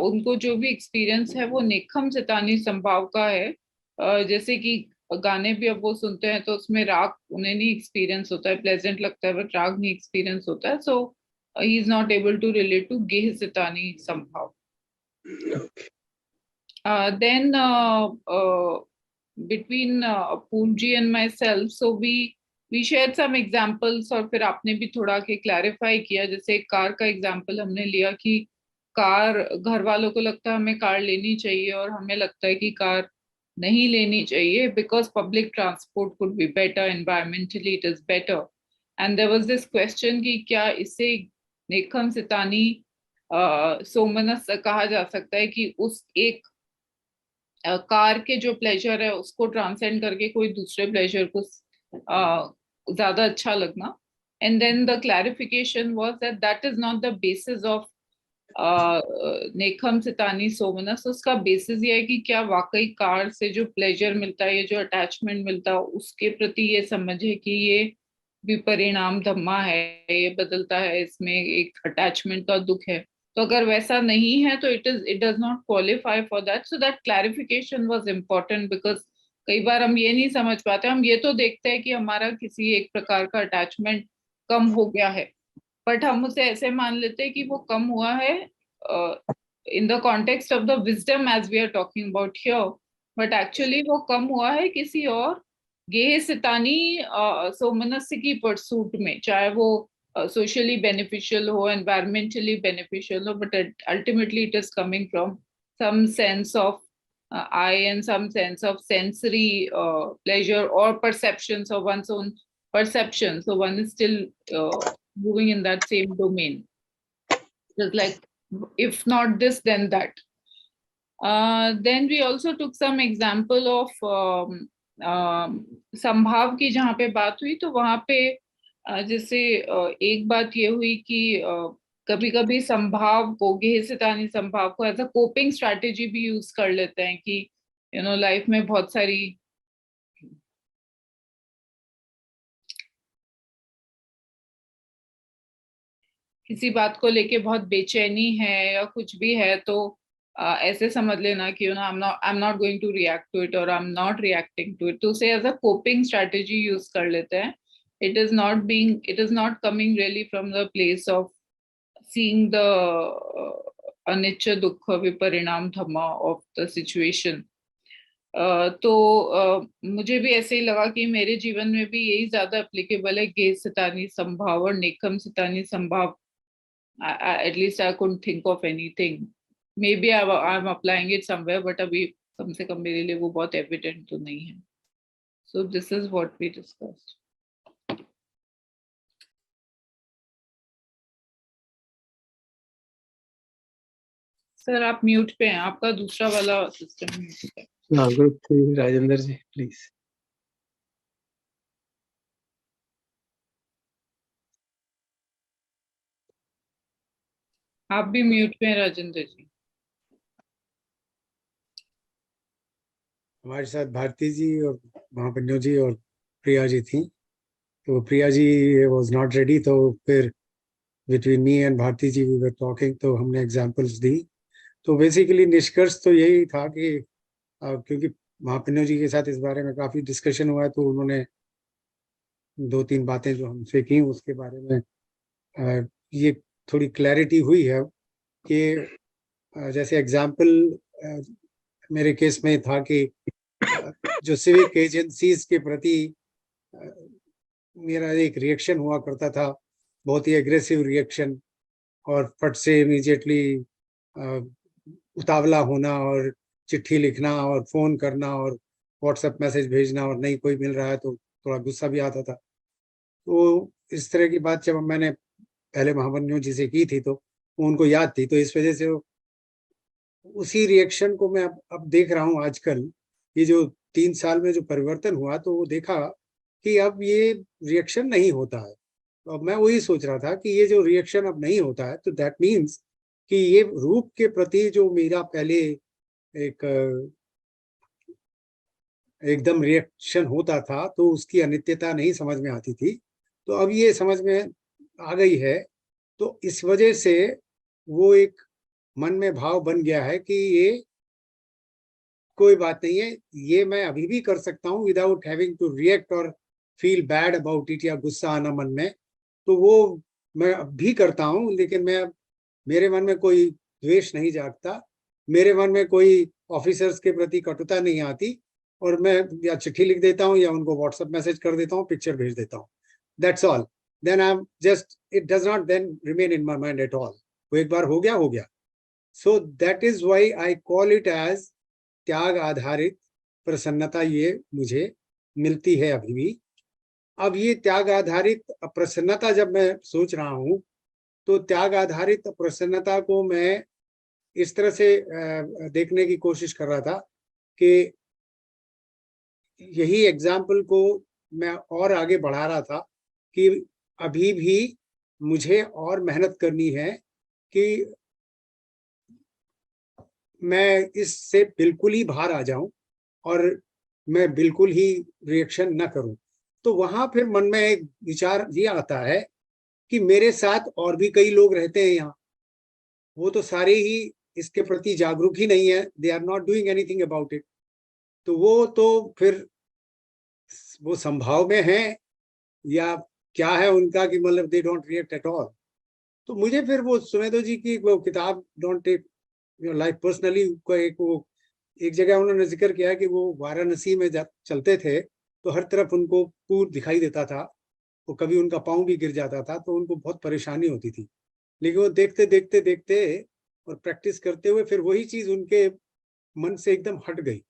उनको जो भी एक्सपीरियंस है वो नेखम सितानी संभाव का है। जैसे कि गाने भी अब वो सुनते हैं तो उसमें राग उन्हें नहीं एक्सपीरियंस होता है, प्लेजेंट लगता है, बट राग नहीं एक्सपीरियंस होता है। सो he is not able to relate to Geh Sitani somehow. Then between Poonji and myself, so we shared some examples और फिर आपने भी थोड़ा के clarify किया। जैसे कार का example हमने लिया कि कार घर वालों को लगता है हमें कार लेनी चाहिए और हमें लगता है कि कार नहीं लेनी चाहिए because public transport could be better, environmentally it is better. And there was this question कि क्या इसे नेखम सितानी सोमनस कहा जा सकता है कि उस एक कार के जो प्लेजर है उसको ट्रांसेंड करके कोई दूसरे प्लेजर को ज्यादा अच्छा लगना। And then the clarification was that that is not the basis of नेखम सितानी सोमनस। उसका बेसिस ये है कि क्या वाकई कार से जो प्लेजर मिलता है, ये जो अटैचमेंट मिलता है, उसके प्रति ये समझे कि ये विपरिणाम धम्मा है, ये बदलता है, इसमें एक अटैचमेंट का दुख है। तो अगर वैसा नहीं है तो it does not qualify for that. So that clarification was important because कई बार हम ये नहीं समझ पाते। हम ये तो देखते हैं कि हमारा किसी एक प्रकार का अटैचमेंट कम हो गया है, बट हम उसे ऐसे मान लेते हैं कि वो कम हुआ है in the context of the wisdom as we are talking about here, but actually वो कम हुआ है किसी और गेह सितानी सोमनस्य की परसूट में, चाहे वो socially beneficial हो, environmentally beneficial हो, but ultimately it is coming from some sense of eye and some sense of sensory pleasure or perceptions of one's own perception. So one is still moving in that same domain. Just like if not this, then that. Then we also took some example of संभाव की जहाँ पे बात हुई, तो वहां पे जैसे एक बात ये हुई कि कभी कभी संभाव को, गेह सितानी संभाव को एज अ कोपिंग स्ट्रैटेजी भी यूज कर लेते हैं कि यू नो लाइफ में बहुत सारी किसी बात को लेके बहुत बेचैनी है या कुछ भी है, तो ऐसे समझ लेना कि you know I am not going to react to it और I am not reacting to it, तो उसे as a coping strategy use कर लेते हैं। it is not coming really from the place of seeing the anicca dukkha viparinam dhamma of the situation. तो मुझे भी ऐसे ही लगा कि मेरे जीवन में भी यही ज्यादा एप्लीकेबल है, गेह सितानी संभाव और नेखम सितानी संभाव। at least I couldn't think of anything. Maybe I'm applying it somewhere, but अभी कम से कम मेरे लिए वो बहुत evident तो नहीं है। So this is what we discussed. Sir आप म्यूट पे हैं, आपका दूसरा वाला सिस्टम म्यूट है। हाँ, ग्रुप 3 राजेंद्र जी प्लीज। आप भी म्यूट पे हैं राजेंद्र जी। हमारे साथ भारती जी और महापन्यो जी और प्रिया जी थी, तो Priya ji was not ready, तो फिर between me and Bharti ji we were talking, तो हमने एग्जांपल्स दी। तो बेसिकली निष्कर्ष तो यही था कि क्योंकि महापन्यो जी के साथ इस बारे में काफ़ी डिस्कशन हुआ है, तो उन्होंने 2-3 बातें जो हमसे की उसके बारे में ये थोड़ी क्लैरिटी हुई है कि जैसे एग्जांपल मेरे केस में था कि जो सिविक एजेंसीज के प्रति मेरा एक रिएक्शन हुआ करता था, बहुत ही एग्रेसिव रिएक्शन, और फट से इमीडिएटली उतावला होना और चिट्ठी लिखना और फोन करना और व्हाट्सएप मैसेज भेजना और नहीं कोई मिल रहा है तो थोड़ा गुस्सा भी आता था। तो इस तरह की बात जब मैंने पहले महाबन्यों जी से की थी तो उनको याद थी, तो इस वजह से उसी रिएक्शन को मैं अब देख रहा हूँ आजकल। ये जो 3 साल में जो परिवर्तन हुआ तो वो देखा कि अब ये रिएक्शन नहीं होता है। तो अब मैं वही सोच रहा था कि ये जो रिएक्शन अब नहीं होता है तो दैट मीन्स कि ये रूप के प्रति जो मेरा पहले एक एकदम रिएक्शन होता था तो उसकी अनित्यता नहीं समझ में आती थी, तो अब ये समझ में आ गई है। तो इस वजह से वो एक मन में भाव बन गया है कि ये कोई बात नहीं है, ये मैं अभी भी कर सकता हूँ विदाउट हैविंग टू रिएक्ट और फील बैड अबाउट इट या गुस्सा आना मन में, तो वो मैं अब भी करता हूँ। लेकिन मैं मेरे मन में कोई द्वेष नहीं जागता, मेरे मन में कोई ऑफिसर्स के प्रति कटुता नहीं आती, और मैं या चिट्ठी लिख देता हूँ या उनको व्हाट्सएप मैसेज कर देता हूँ, पिक्चर भेज देता हूँ, that's all. Then I am just, it does not then remain in my mind at all. वो एक बार हो गया। So that is why I call it as त्याग आधारित प्रसन्नता। ये मुझे मिलती है अभी भी। अब ये त्याग आधारित प्रसन्नता जब मैं सोच रहा हूँ तो त्याग आधारित प्रसन्नता को मैं इस तरह से देखने की कोशिश कर रहा था कि यही एग्जाम्पल को मैं और आगे बढ़ा रहा था कि अभी भी मुझे और मेहनत करनी है कि मैं इससे बिल्कुल ही बाहर आ जाऊं और मैं बिल्कुल ही रिएक्शन न करूं। तो वहां फिर मन में एक विचार ये आता है कि मेरे साथ और भी कई लोग रहते हैं यहाँ, वो तो सारे ही इसके प्रति जागरूक ही नहीं है, they are not doing anything about it. तो वो तो फिर वो संभाव में है या क्या है उनका कि मतलब they don't react at all. तो मुझे फिर वो सुमेधो जी की वो किताब don't take your life personally को एक जगह उन्होंने जिक्र किया कि वो वाराणसी में जब चलते थे तो हर तरफ उनको पूर दिखाई देता था, तो कभी उनका पाँव भी गिर जाता था तो उनको बहुत परेशानी होती थी। लेकिन वो देखते देखते देखते और प्रैक्टिस करते हुए फिर वही चीज उनके मन से एकदम हट गई।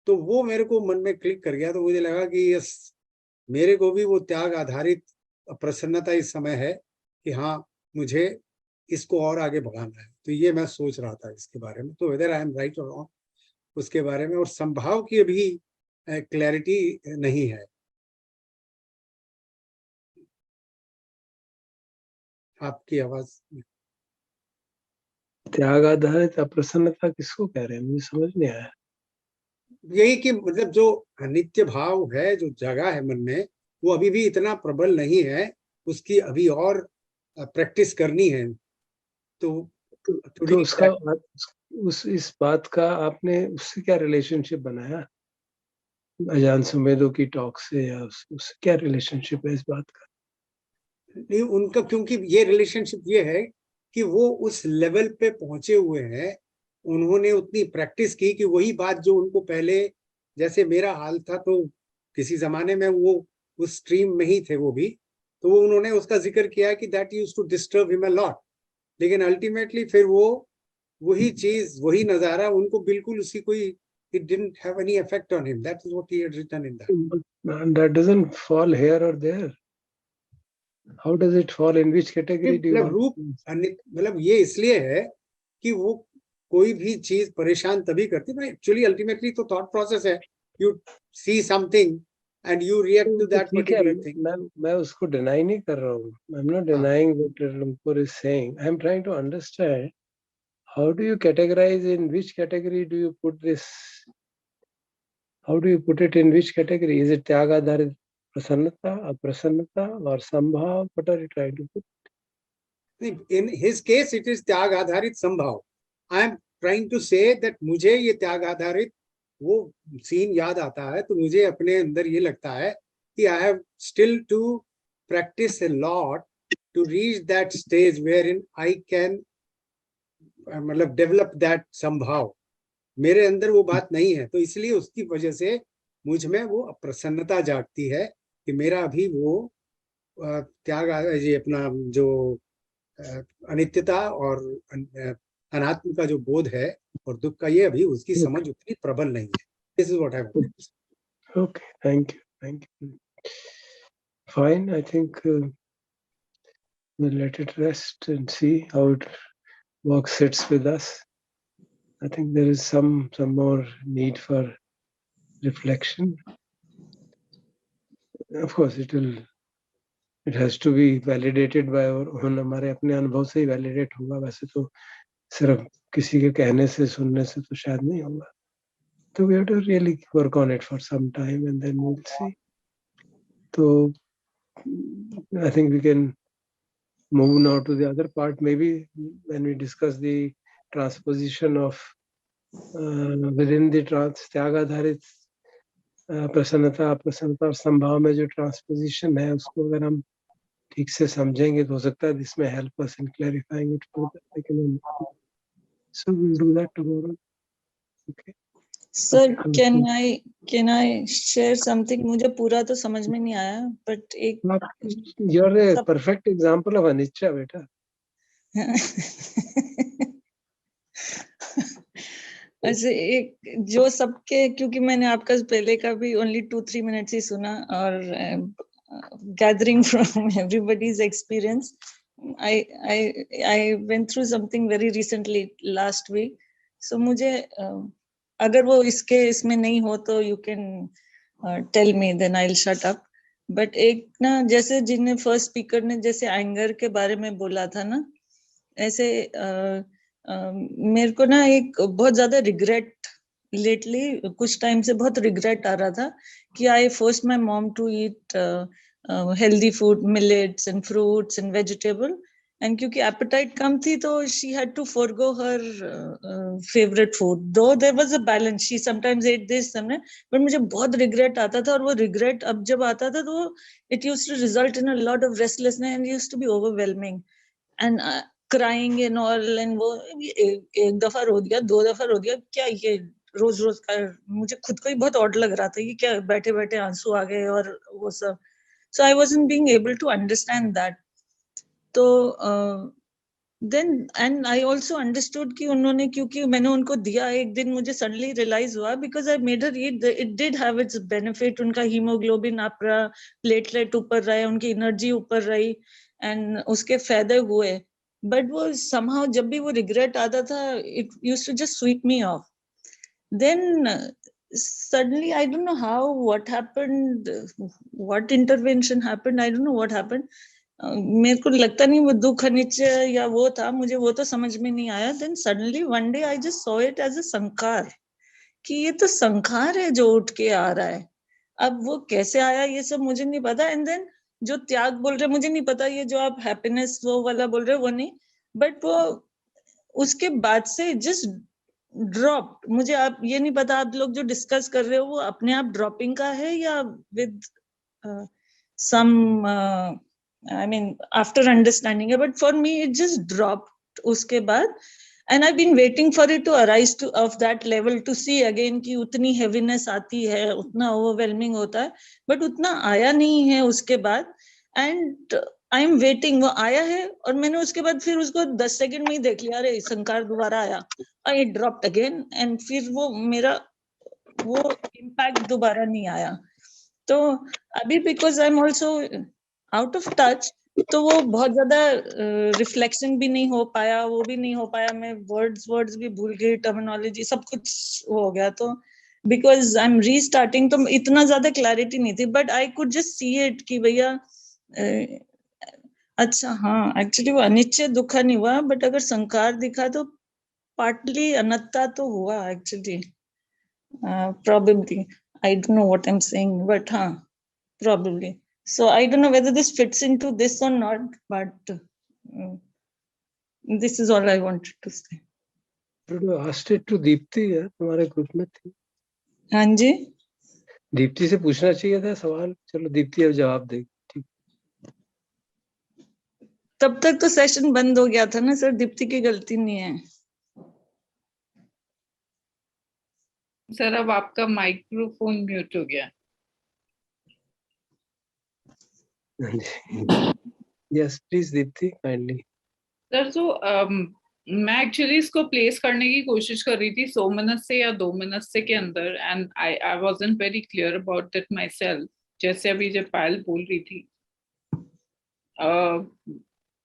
तो वो मेरे को मन में क्लिक कर गया। तो मुझे लगा कि यस, मेरे को भी वो त्याग आधारित प्रसन्नता इस समय है कि हाँ, मुझे इसको और आगे बढ़ाना है। तो ये मैं सोच रहा था इसके बारे में, तो वेदर आई एम राइट और रॉन्ग उसके बारे में। और संभाव की अभी क्लैरिटी नहीं है। आपकी आवाज। त्याग आधारित अप्रसन्नता किसको कह रहे हैं, मुझे समझ नहीं आया। यही कि मतलब जो अनित्य भाव है जो जगह है मन में, वो अभी भी इतना प्रबल नहीं है, उसकी अभी और प्रैक्टिस करनी है। तो उसका इस बात का आपने उससे क्या रिलेशनशिप बनाया, अजान सुमेधो की टॉक से, या उससे क्या रिलेशनशिप है इस बात का? नहीं उनका, क्योंकि ये रिलेशनशिप ये है कि वो उस लेवल पे पहुंचे हुए हैं, उन्होंने उतनी प्रैक्टिस की कि वही बात जो उनको पहले, जैसे मेरा हाल था तो किसी जमाने में वो उस स्ट्रीम में ही थे वो भी, तो वो उन्होंने उसका जिक्र किया कि that used to disturb him a lot. लेकिन अल्टीमेटली फिर वो वही चीज वही नजारा उनको बिल्कुल उसी कोई, it didn't have any effect on him. That is what he had written in that. That doesn't fall here or there. How does it fall? In which category do you मतलब want? रूप मतलब ये इसलिए है कि वो कोई भी चीज परेशान तभी करती है। एक्चुअली अल्टीमेटली तो थॉट प्रोसेस है, you see something and you react to that particular thing. मैं उसको डिनाई नहीं कर रहा हूँ। I am not denying what Lumpur is saying. I am trying to understand how do you categorize, in which category do you put this? How do you put it in which category? Is it त्याग आधारित प्रसन्नता, अप्रसन्नता, or संभाव? What are you trying to put? In his case it is त्याग आधारित संभाव. I am trying to say that मुझे ये त्याग आधारित वो सीन याद आता है तो मुझे अपने अंदर ये लगता है कि I have still to practice a lot to reach that stage wherein I can मतलब develop that संभाव। मेरे अंदर वो बात नहीं है, तो इसलिए उसकी वजह से मुझ में वो अप्रसन्नता जागती है कि मेरा अभी वो त्याग ये अपना जो अनित्यता और अनात्म का जो बोध है और दुख का, ये अभी उसकी समझ उतनी प्रबल नहीं है. This is what I want to say. Okay, thank you. Fine, I think we'll let it rest and see how it works, sits with us. I think there is some more need for reflection. Of course, it has to be validated by हमारे अपने अनुभव से ही validate होगा. वैसे तो सिर्फ किसी के कहने से सुनने से तो शायद नहीं होगा. So we have to really work on it for some time and then we'll see. So I think we can move now to the other part, maybe when we discuss the transposition of within the त्याग आधारित प्रसन्नता अप्रसन्नता और संभाव में जो ट्रांसपोजिशन है उसको अगर हम ठीक से समझेंगे तो हो सकता है this may help us in clarifying it further. So we'll do that tomorrow. Okay. Sir can I share something? मुझे पूरा तो समझ में नहीं आया, but एक You're a perfect example of anicca, बेटा. अच्छा, एक जो सबके, क्योंकि मैंने आपका पहले का भी only 2-3 minutes ही सुना और gathering from everybody's experience, I went through something very recently last week. So मुझे अगर वो इसमें नहीं हो तो you can tell me, then I'll shut up. But एक ना, जैसे जिन्हें फर्स्ट स्पीकर ने जैसे एंगर के बारे में बोला था ना, ऐसे मेरे को ना एक बहुत ज्यादा रिग्रेट लेटली, कुछ टाइम से बहुत रिग्रेट आ रहा था कि I force my mom to eat healthy food, millets and fruits and vegetable, and क्योंकि एपेटाइट कम थी तो she had to forgo her favourite food, though there was a balance, she sometimes at this sometime, but मुझे बहुत रिग्रेट आता था, और वो रिग्रेट अब जब आता था तो it used to result in a lot of restlessness and used to be overwhelming and crying and all, and वो एक दफा रो दिया, 2 दफा रो दिया, क्या ये रोज रोज का, मुझे खुद को ही बहुत ऑड लग रहा था, ये क्या बैठे बैठे आंसू आ गए और वो सब. So I wasn't being able to understand that. तो then and I also understood कि उन्होंने, क्योंकि मैंने उनको दिया, एक दिन मुझे सडनली रियलाइज हुआ, because I made her eat, it did have its benefit, उनका हीमोग्लोबिन अप रहा, प्लेटलेट ऊपर रहे, उनकी एनर्जी ऊपर रही एंड उसके फायदे हुए. बट वो somehow जब भी वो रिग्रेट आता था, it used to just sweep me off. Then suddenly, I don't know how, what happened, what intervention happened, I don't know what happened. मेरे को लगता नहीं वो दुख अनिच्य या वो था, मुझे वो तो समझ में नहीं आया. Then suddenly one day I just saw it as a संकार, कि ये तो संकार है जो उठ के आ रहा है. अब वो कैसे आया ये सब मुझे नहीं पता. एंड देन जो त्याग बोल रहे, मुझे नहीं पता, ये जो आप हैप्पीनेस वो वाला बोल रहे हो वो नहीं, बट वो उसके बाद से जस्ट ड्रॉप. मुझे आप ये नहीं पता, आप लोग जो डिस्कस कर रहे हो वो अपने आप ड्रॉपिंग का है या with some, I mean after understanding है, but for me it just dropped उसके बाद. And I been waiting for it to arise to of that level to see again कि उतनी हेवीनेस आती है, उतना ओवरवेलमिंग होता है, बट उतना आया नहीं है उसके बाद. एंड आई एम वेटिंग, वो आया है और मैंने उसके बाद फिर उसको 10 सेकंड में ही देख लिया, अरे संकार दोबारा आया, आई ड्रॉप्ड अगेन, एंड फिर वो मेरा वो इम्पैक्ट दोबारा नहीं आया. तो अभी because I am also out of touch, तो वो बहुत ज्यादा रिफ्लेक्शन भी नहीं हो पाया, वो भी नहीं हो पाया, मैं वर्ड्स भी भूल गई, टर्मिनोलॉजी सब कुछ हो गया. तो बिकॉज आई एम रीस्टार्टिंग, तो इतना ज्यादा क्लैरिटी नहीं थी, but I could just see it कि भैया अच्छा हाँ, एक्चुअली वो अनिश्चय दुखा नहीं हुआ, बट अगर संकार दिखा तो पार्टली अनत्ता तो हुआ actually, probably. I don't know what I'm saying, but probably. So I don't know whether this fits into this or not, but this is all I wanted to say. asked it to Deepti है, तुम्हारे ग्रुप में थी. हाँ जी, दीप्ति से पूछना चाहिए था सवाल. चलो दीप्ति अब जवाब देगी. ठीक. तब तक तो सेशन बंद हो गया था ना सर, दीप्ति की गलती नहीं है. सर अब आपका माइक्रोफोन म्यूट हो गया. Yes, please Deepthi, kindly. Sir, so मैं एक्चुअली इसको प्लेस करने की कोशिश कर रही थी सोमनस्य या दोमनस्य के अंदर, and I wasn't very clear about it my self, जैसे अभी जब पायल बोल रही थी.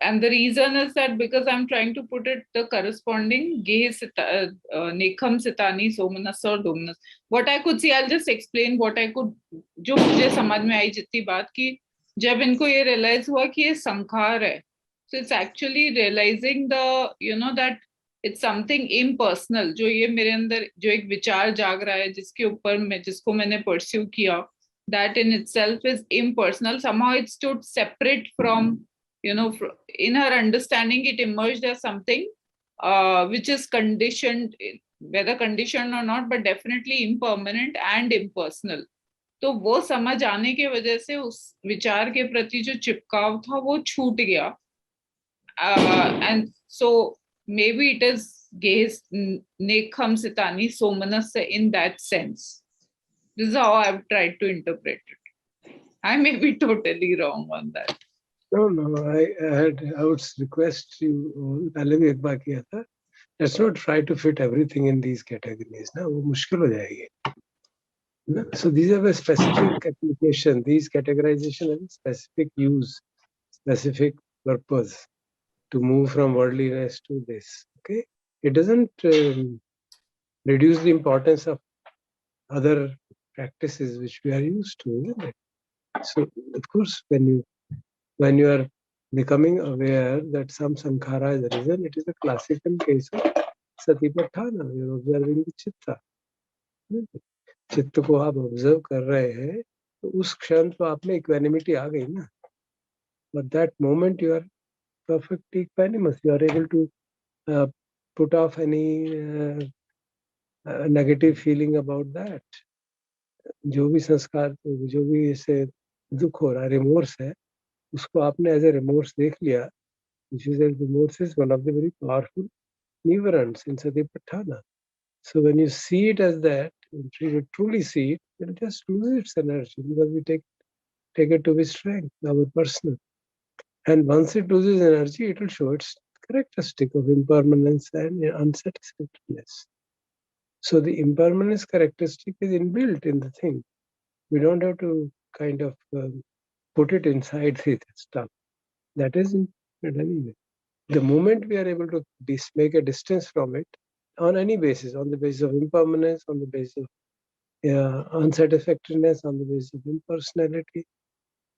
And the reason is that because I'm trying to put it the corresponding Nekham, Sitani, Somanas or Domanas. What I could see, I'll just explain what I could, जो मुझे समझ में आई जितनी बात की, जब इनको ये realize हुआ कि ये संखार है. So it's actually realizing the, you know, that it's something impersonal. जो ये मेरे अंदर जो एक विचार जाग रहा है, जिसके ऊपर मैं, जिसको मैंने pursue किया, that in itself is impersonal. Somehow it stood separate from, you know, in her understanding, it emerged as something which is conditioned, whether conditioned or not, but definitely impermanent and impersonal. तो वो समझ आने के वजह से उस विचार के प्रति जो चिपकाव था वो छूट गया. And so maybe it is Gehes Nekham Sitani Somanasya in that sense. This is how I've tried to interpret it. I may be totally wrong on that. No, I would request you all, पहले भी एक बार किया था, let's not try to fit everything in these categories. ना वो मुश्किल हो जाएगी. So these have a specific application. These categorization have a specific use, specific purpose to move from worldliness to this. Okay, it doesn't reduce the importance of other practices which we are used to, isn't it? So of course, when you are becoming aware that some sankhara is arisen, it is a classical case of satipatthana. You are observing the chitta. चित्त को आप ऑब्जर्व कर रहे हैं, तो उस क्षण तो आप में इक्वेनिमिटी आ गई ना. But that moment you are perfectly equanimous. You are able to put off any negative feeling about that. जो भी संस्कार, जो भी ऐसे दुख हो रहा है, रिमोर्स है, उसको आपने एज ए रिमोर्स देख लिया. Remorse is one of the very powerful nivarans in Satipatthana. So when you see it as that, if you truly see it, it just loses its energy because we take it to be strength, our personal. And once it loses energy, it will show its characteristic of impermanence and unsatisfactoriness. So the impermanence characteristic is inbuilt in the thing. We don't have to kind of put it inside the stuff. That is impermanent anyway. The moment we are able to make a distance from it, on any basis, on the basis of impermanence, on the basis of unsatisfactoriness, on the basis of impersonality,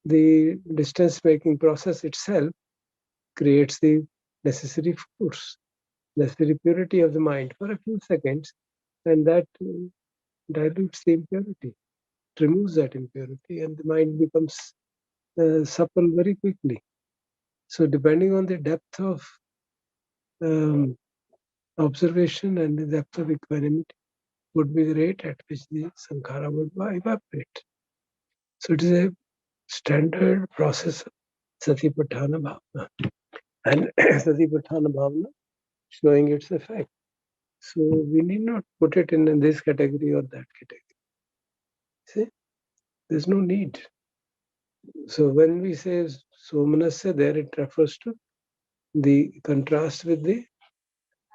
the distance-making process itself creates the necessary force, necessary purity of the mind for a few seconds, and that dilutes the impurity, it removes that impurity, and the mind becomes supple very quickly. So depending on the depth of observation and the depth of equanimity would be the rate at which the sankhara would evaporate. So it is a standard process of satipatthana bhavana, and satipatthana bhavana showing its effect. So we need not put it in this category or that category. See, there's no need. So when we say somanasya, there it refers to the contrast with the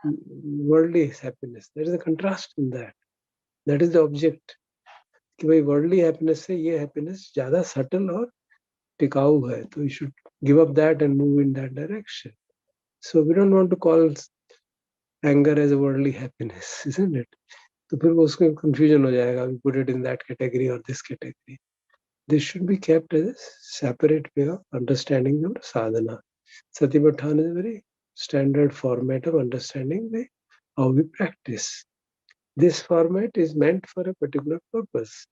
worldly happiness. There is a contrast in that. That is the object. कि भाई worldly happiness से ये happiness ज़्यादा subtle और टिकाऊ है, तो you should give up that and move in that direction. So we don't want to call anger as a worldly happiness, isn't it? तो फिर वो उसमें confusion हो जाएगा. We put it in that category or this category. This should be kept as a separate way of understanding your sadhana. Satipatthana is a very standard format of understanding how we practice. This format is meant for a particular purpose.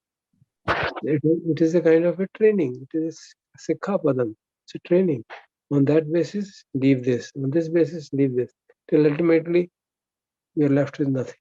It is a kind of a training. It is Sikkhapadam. It's a training. On that basis, leave this. On this basis, leave this. Till ultimately, you're left with nothing.